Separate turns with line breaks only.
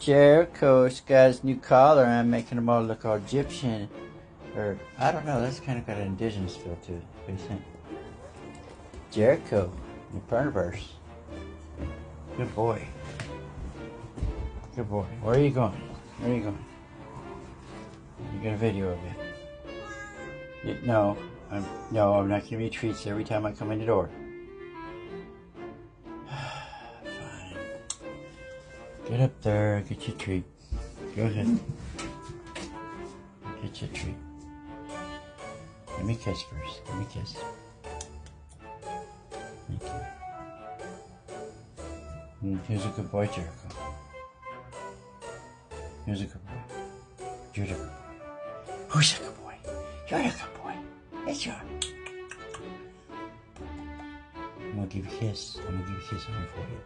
Jericho's got his new collar and I'm making them all look all Egyptian. Or, I don't know, that's kind of got an indigenous feel to it. What do you think? Jericho, in Purrniverse. Good boy. Good boy. Where are you going? Where are you going? You got a video of you. No, I'm not giving you treats every time I come in the door. Fine. Get up there, get your treat. Go ahead. Get your treat. Give me a kiss first. Give me a kiss. Thank you. Who's a good boy, Jericho? Who's a good boy? You're the good boy. Who's a good boy? You're the good boy. Yes, you are. I'm gonna give you a kiss. I'm gonna give you a kiss on your forehead.